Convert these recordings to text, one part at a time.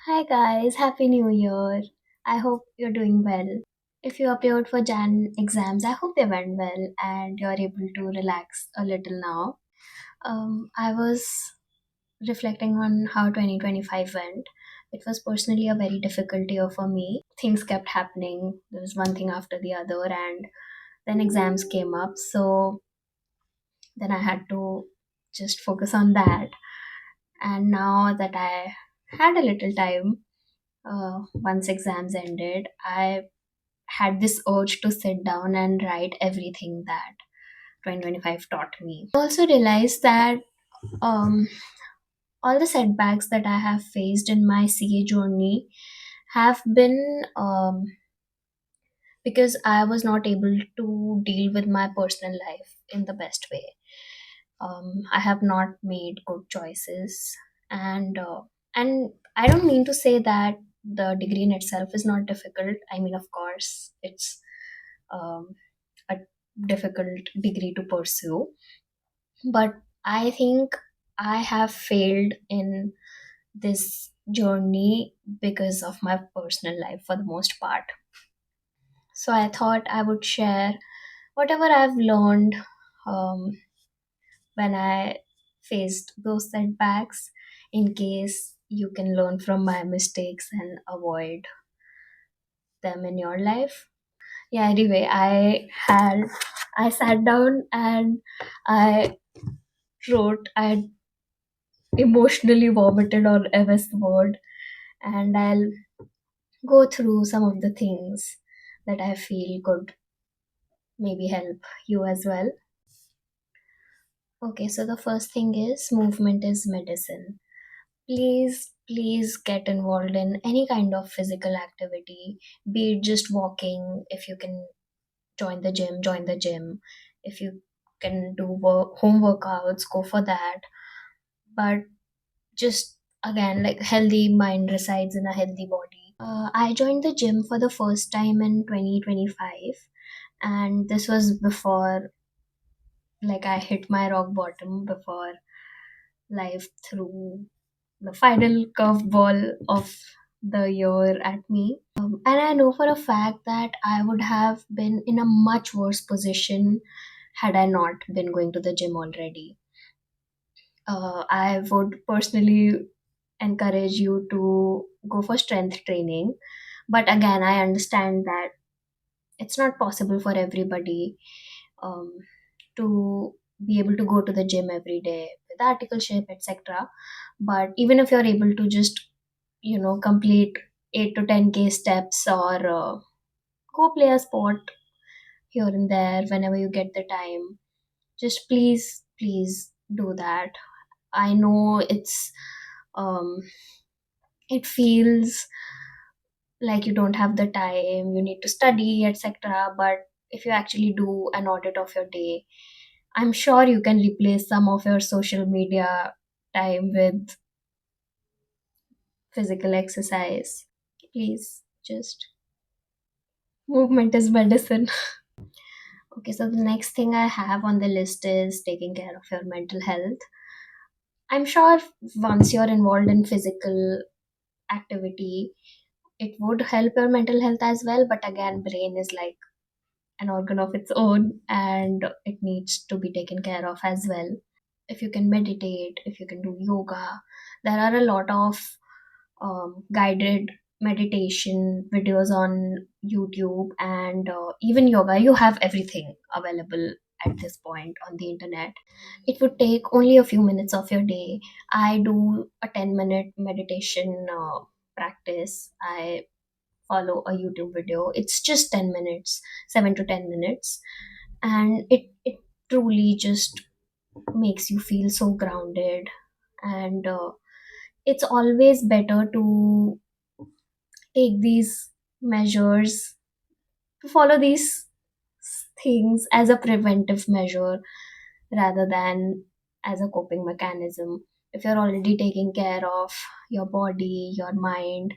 Hi guys, Happy New Year. I hope you're doing well. If you appeared for Jan exams, I hope they went well and you're able to relax a little now. I was reflecting on how 2025 went. It was personally a very difficult year for me. Things kept happening. There was one thing after the other, and then exams came up. So then I had to just focus on that. And now that I had a little time, once exams ended, I had this urge to sit down and write everything that 2025 taught me. I also realized that um, all the setbacks that I have faced in my CA journey have been because I was not able to deal with my personal life in the best way. I have not made good choices, and I don't mean to say that the degree in itself is not difficult. I mean, of course, it's um, a difficult degree to pursue, but I think I have failed in this journey because of my personal life for the most part. So I thought I would share whatever I've learned um, when I faced those setbacks, in case you can learn from my mistakes and avoid them in your life. Yeah, anyway, I sat down and I I emotionally vomited on MS Word, and I'll go through some of the things that I feel could maybe help you as well. Okay, so the first thing is movement is medicine. Please get involved in any kind of physical activity, be it just walking. If you can join the gym, join the gym. If you can do home workouts, go for that. But just again, like, healthy mind resides in a healthy body. I joined the gym for the first time in 2025, and this was before, like, I hit my rock bottom, before life threw the final curveball of the year at me. And I know for a fact that I would have been in a much worse position had I not been going to the gym already. I would personally encourage you to go for strength training. But again, I understand that it's not possible for everybody um, to be able to go to the gym every day with articleship, etc. But even if you're able to just, complete 8 to 10K steps, or go play a sport here and there whenever you get the time, just please do that. I know um, it feels like you don't have the time, you need to study, etc. But if you actually do an audit of your day, I'm sure you can replace some of your social media time with physical exercise. Please, just movement is medicine. Okay, so the next thing I have on the list is taking care of your mental health. I'm sure once you're involved in physical activity, it would help your mental health as well. But again, brain is like an organ of its own, and it needs to be taken care of as well. If you can meditate, if you can do yoga, there are a lot of guided meditation videos on YouTube, and even yoga. You have everything available at this point on the internet. It would take only a few minutes of your day. I do a 10-minute meditation practice. I follow a YouTube video. It's just 10 minutes, 7 to 10 minutes, and it truly just makes you feel so grounded. And it's always better to take these measures, to follow these things as a preventive measure rather than as a coping mechanism. If you're already taking care of your body, your mind,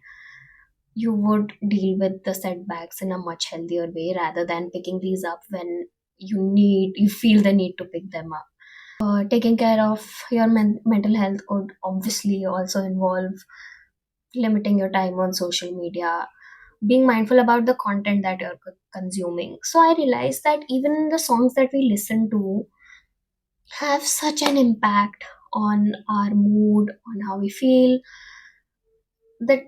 you would deal with the setbacks in a much healthier way rather than picking these up when you feel the need to pick them up. Taking care of your mental health could obviously also involve limiting your time on social media, being mindful about the content that you're consuming. So I realized that even the songs that we listen to have such an impact on our mood, on how we feel, that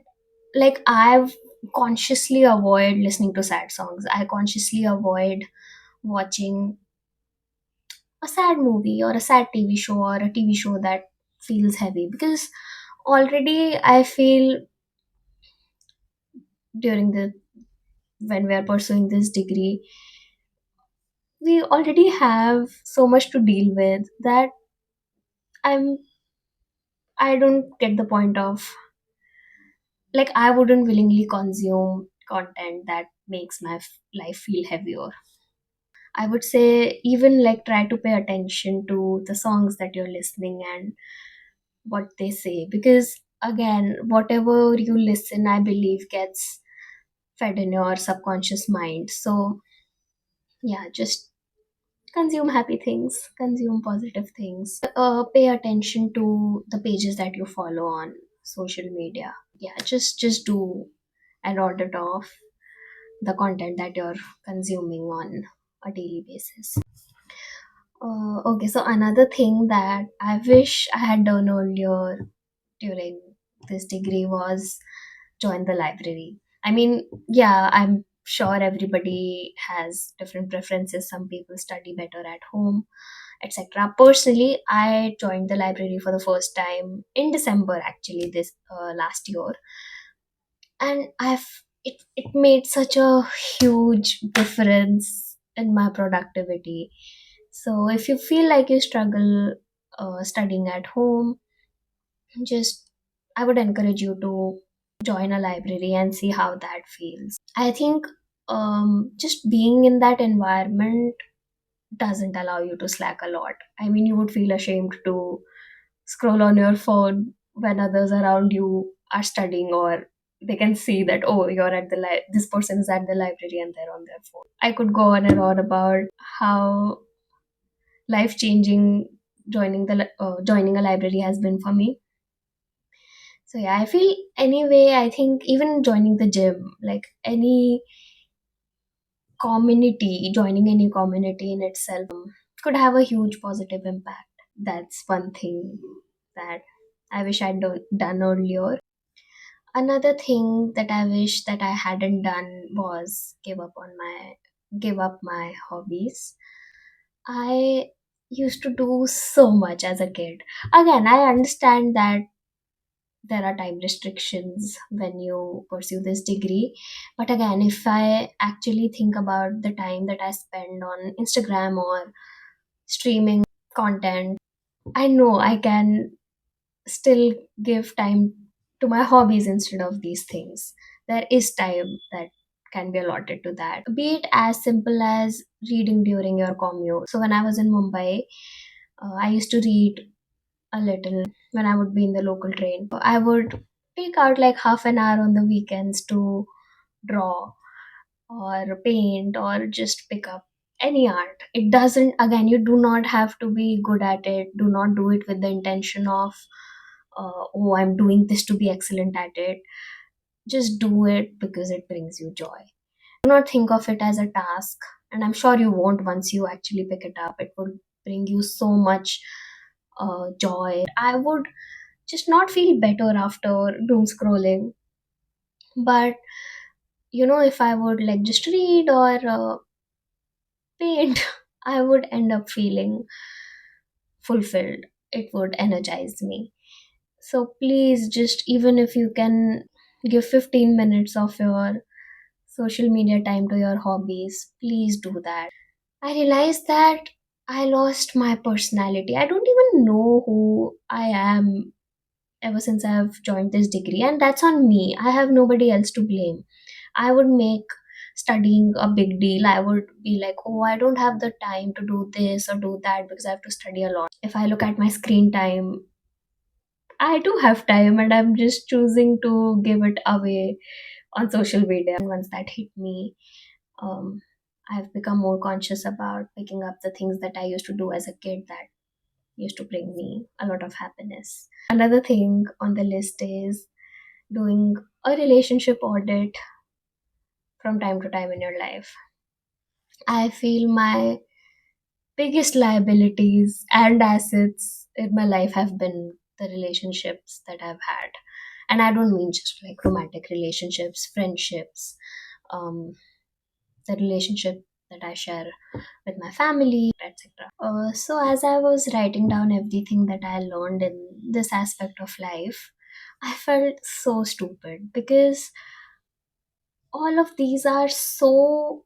like I've consciously avoid listening to sad songs. I consciously avoid watching a sad movie or a sad TV show or a TV show that feels heavy, because already I feel during the when we are pursuing this degree, we already have so much to deal with that I'm I don't get the point of, like, I wouldn't willingly consume content that makes my life feel heavier. I would say even like try to pay attention to the songs that you're listening and what they say, because again, whatever you listen, I believe, gets fed in your subconscious mind. So yeah, just consume happy things, consume positive things, pay attention to the pages that you follow on social media. Yeah, just do an audit of the content that you're consuming on a daily basis. Okay, so another thing that I wish I had done earlier during this degree was join the library. I mean, yeah, I'm sure everybody has different preferences. Some people study better at home, etc. Personally, I joined the library for the first time in December, actually, this last year, and it made such a huge difference in my productivity. So if you feel like you struggle studying at home, just I would encourage you to join a library and see how that feels. I think just being in that environment doesn't allow you to slack a lot. I mean, you would feel ashamed to scroll on your phone when others around you are studying, or they can see that, oh, you're at the this person is at the library and they're on their phone. I could go on and on about how life changing joining a library has been for me. So yeah, I feel anyway, I think even joining the gym, like any community, joining any community in itself could have a huge positive impact. That's one thing that I wish done earlier. Another thing that I wish that I hadn't done was give up my hobbies. I used to do so much as a kid. Again, I understand that there are time restrictions when you pursue this degree, but again, if I actually think about the time that I spend on Instagram or streaming content, I know I can still give time to my hobbies instead of these things. There is time that can be allotted to that, be it as simple as reading during your commute. So when I was in Mumbai, I used to read a little when I would be in the local train. I would take out like half an hour on the weekends to draw or paint or just pick up any art. It doesn't, again, you do not have to be good at it. Do not do it with the intention of, oh, I'm doing this to be excellent at it. Just do it because it brings you joy. Do not think of it as a task, and I'm sure you won't once you actually pick it up. It would bring you so much joy. I would just not feel better after doom scrolling. But if I would like just read or paint, I would end up feeling fulfilled. It would energize me. So please, just even if you can give 15 minutes of your social media time to your hobbies, please do that. I realized that I lost my personality. I don't even know who I am ever since I've joined this degree, and that's on me. I have nobody else to blame. I would make studying a big deal. I would be like, oh, I don't have the time to do this or do that because I have to study a lot. If I look at my screen time, I do have time and I'm just choosing to give it away on social media. And once that hit me, um, I've become more conscious about picking up the things that I used to do as a kid that used to bring me a lot of happiness. Another thing on the list is doing a relationship audit from time to time in your life. I feel my biggest liabilities and assets in my life have been the relationships that I've had. And I don't mean just like romantic relationships, friendships, um, the relationship that I share with my family, etc. So, as I was writing down everything that I learned in this aspect of life, I felt so stupid because all of these are so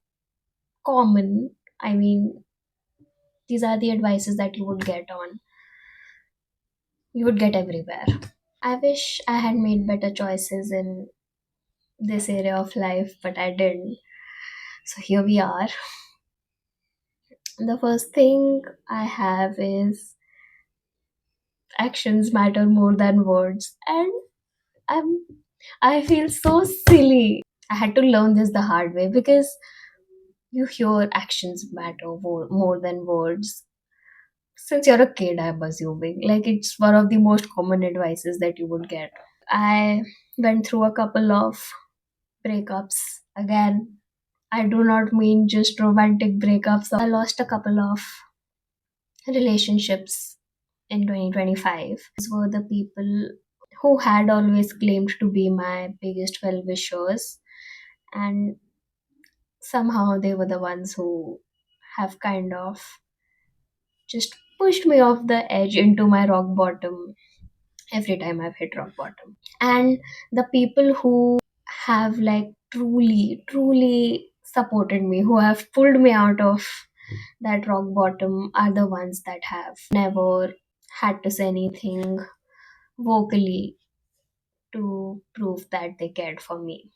common. I mean, these are the advices that you would get everywhere. I wish I had made better choices in this area of life, but I didn't. So here we are. The first thing I have is actions matter more than words. And I'm I feel so silly. I had to learn this the hard way because you hear actions matter more than words. Since you're a kid, I'm assuming. Like it's one of the most common advices that you would get. I went through a couple of breakups. Again, I do not mean just romantic breakups. I lost a couple of relationships in 2025. These were the people who had always claimed to be my biggest well wishers, and somehow they were the ones who have kind of just pushed me off the edge into my rock bottom every time I've hit rock bottom. And the people who have like truly supported me, who have pulled me out of that rock bottom, are the ones that have never had to say anything vocally to prove that they cared for me.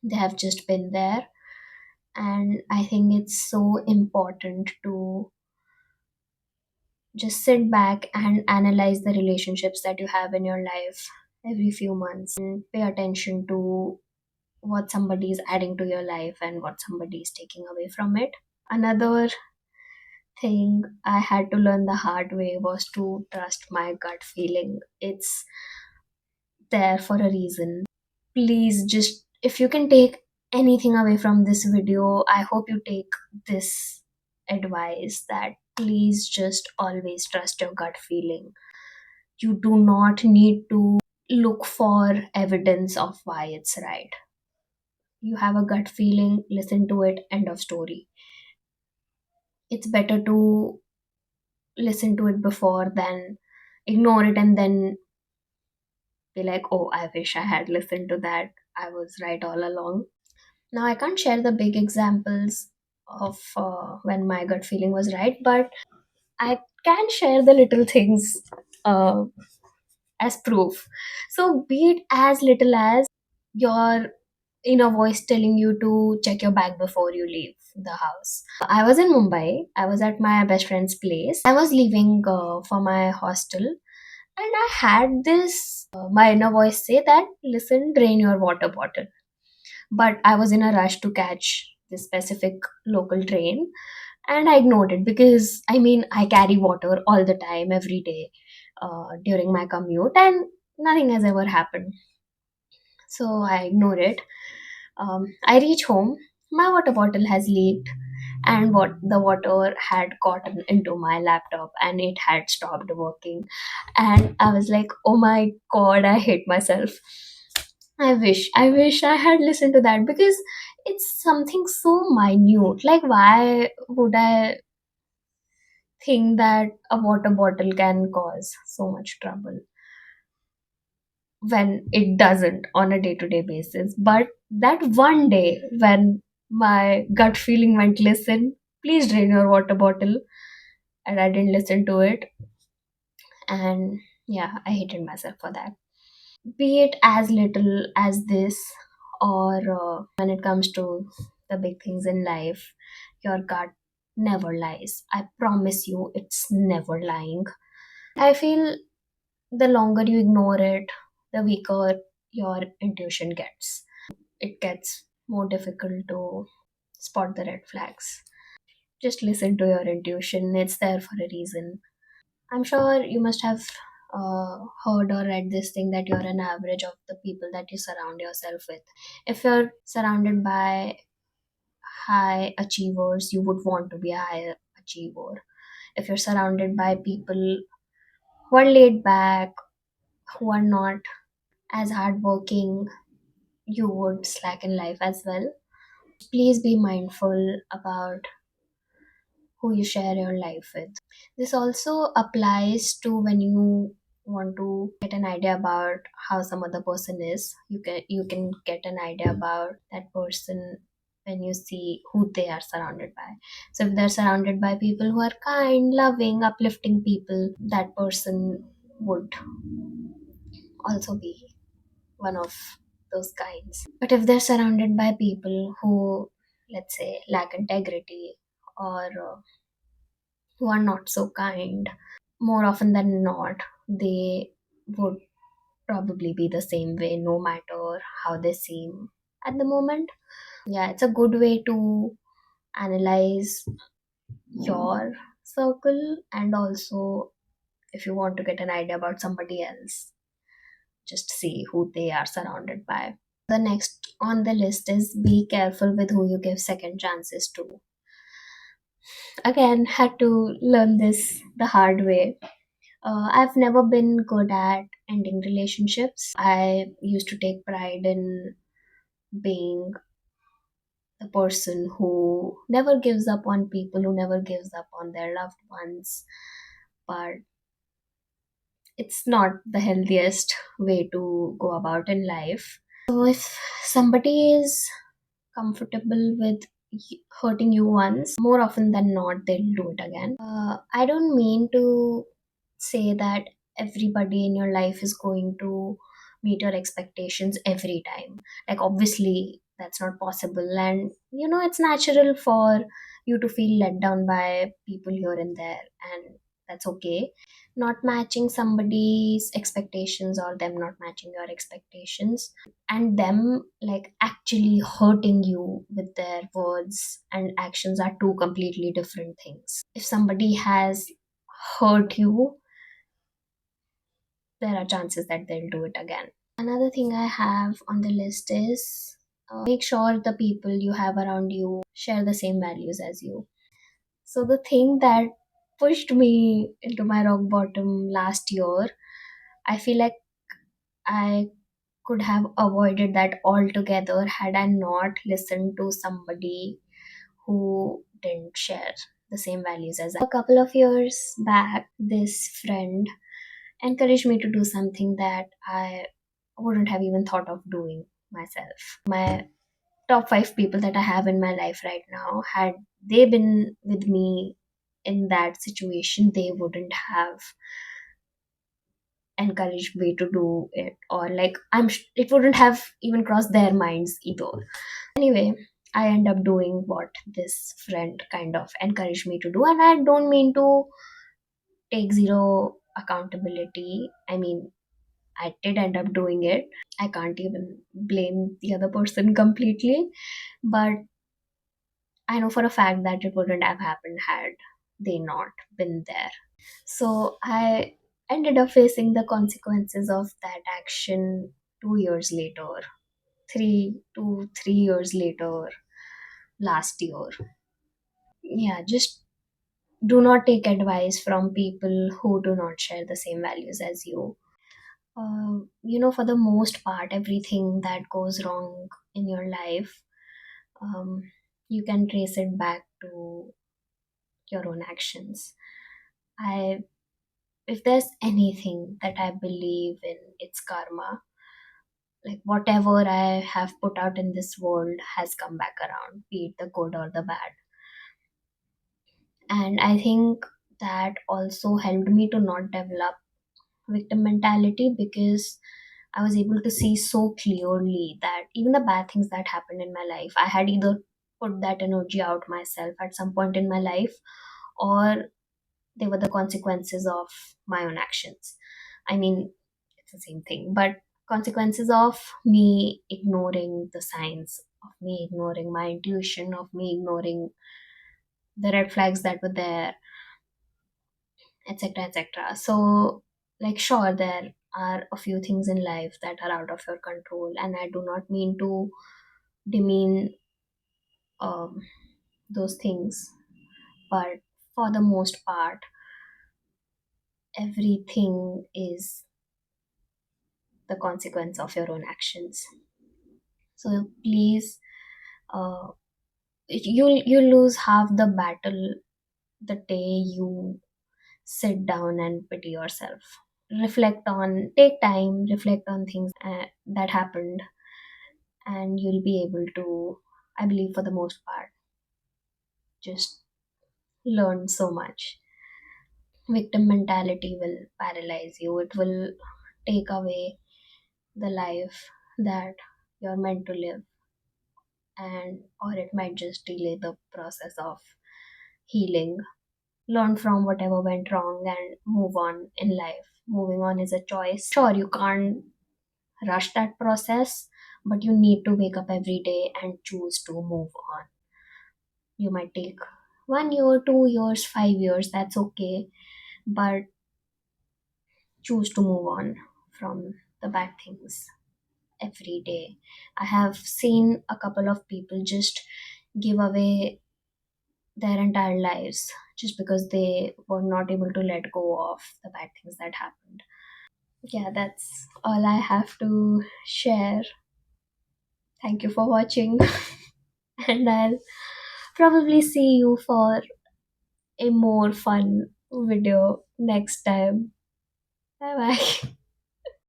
They have just been there, and I think it's so important to just sit back and analyze the relationships that you have in your life every few months and pay attention to what somebody is adding to your life and what somebody is taking away from it. Another thing I had to learn the hard way was to trust my gut feeling. It's there for a reason. Please, just if you can take anything away from this video, I hope you take this advice that please just always trust your gut feeling. You do not need to look for evidence of why it's right. You have a gut feeling, listen to it, end of story. It's better to listen to it before than ignore it and then be like, oh, I wish I had listened to that. I was right all along. Now, I can't share the big examples of when my gut feeling was right, but I can share the little things uh, as proof. So, be it as little as your inner voice telling you to check your bag before you leave the house. I was in Mumbai. I was at my best friend's place. I was leaving for my hostel, and I had this my inner voice say that listen, drain your water bottle. But I was in a rush to catch this specific local train, and I ignored it because I mean I carry water all the time, every day during my commute, and nothing has ever happened. So I ignored it. I reach home. My water bottle has leaked, and what the water had gotten into my laptop, and it had stopped working. And I was like, "Oh my god! I hate myself. I wish I had listened to that because it's something so minute. Like, why would I think that a water bottle can cause so much trouble when it doesn't on a day to day basis? But that one day when my gut feeling went, listen, please drain your water bottle, and I didn't listen to it. And yeah, I hated myself for that. Be it as little as this, or when it comes to the big things in life, your gut never lies. I promise you, it's never lying. I feel the longer you ignore it, the weaker your intuition gets. It gets more difficult to spot the red flags. Just listen to your intuition, it's there for a reason. I'm sure you must have heard or read this thing that you're an average of the people that you surround yourself with. If you're surrounded by high achievers, you would want to be a high achiever. If you're surrounded by people who are laid back, who are not as hardworking, you would slack in life as well. Please be mindful about who you share your life with. This also applies to when you want to get an idea about how some other person is. You can get an idea about that person when you see who they are surrounded by. So if they're surrounded by people who are kind, loving, uplifting people, that person would also be one of those kinds. But if they're surrounded by people who, let's say, lack integrity or who are not so kind, more often than not, they would probably be the same way no matter how they seem at the moment. Yeah, it's a good way to analyze your circle, and also if you want to get an idea about somebody else, just see who they are surrounded by. The next on the list is be careful with who you give second chances to. Again, had to learn this the hard way. I've never been good at ending relationships. I used to take pride in being the person who never gives up on people, who never gives up on their loved ones. But it's not the healthiest way to go about in life. So if somebody is comfortable with hurting you once, more often than not, they'll do it again. I don't mean to say that everybody in your life is going to meet your expectations every time. Like, obviously, that's not possible, and it's natural for you to feel let down by people here and there, and that's okay. Not matching somebody's expectations or them not matching your expectations and them like actually hurting you with their words and actions are two completely different things. If somebody has hurt you, there are chances that they'll do it again. Another thing I have on the list is make sure the people you have around you share the same values as you. So the thing that pushed me into my rock bottom last year, I feel like I could have avoided that altogether had I not listened to somebody who didn't share the same values as I. A couple of years back, this friend encouraged me to do something that I wouldn't have even thought of doing myself. My top five people that I have in my life right now, had they been with me in that situation, they wouldn't have encouraged me to do it, or like it wouldn't have even crossed their minds either. Anyway, I end up doing what this friend kind of encouraged me to do, and I don't mean to take zero accountability. I mean, I did end up doing it. I can't even blame the other person completely, but I know for a fact that it wouldn't have happened had they not been there. So I ended up facing the consequences of that action 2 years later, 3 years later, last year. Yeah, just do not take advice from people who do not share the same values as you. For the most part, everything that goes wrong in your life, um, you can trace it back to your own actions. I, if there's anything that I believe in, it's karma. Like whatever I have put out in this world has come back around, be it the good or the bad. And I think that also helped me to not develop victim mentality, because I was able to see so clearly that even the bad things that happened in my life, I had either put that energy out myself at some point in my life, or they were the consequences of my own actions. I mean, it's the same thing, but consequences of me ignoring the signs, of me ignoring my intuition, of me ignoring the red flags that were there, etc., etc. So Like, sure, there are a few things in life that are out of your control, and I do not mean to demean um, those things, but for the most part, everything is the consequence of your own actions. So please, uh, you lose half the battle the day you sit down and pity yourself. Take time, reflect on things that happened, and you'll be able to, I believe, for the most part, just learn so much. Victim mentality will paralyze you, it will take away the life that you're meant to live, and or it might just delay the process of healing. Learn from whatever went wrong and move on in life. Moving on is a choice. Sure, you can't rush that process, but you need to wake up every day and choose to move on. You might take 1 year, 2 years, 5 years, that's okay, but choose to move on from the bad things every day. I have seen a couple of people just give away their entire lives just because they were not able to let go of the bad things that happened. Yeah, that's all I have to share. Thank you for watching, and I'll probably see you for a more fun video next time. Bye bye.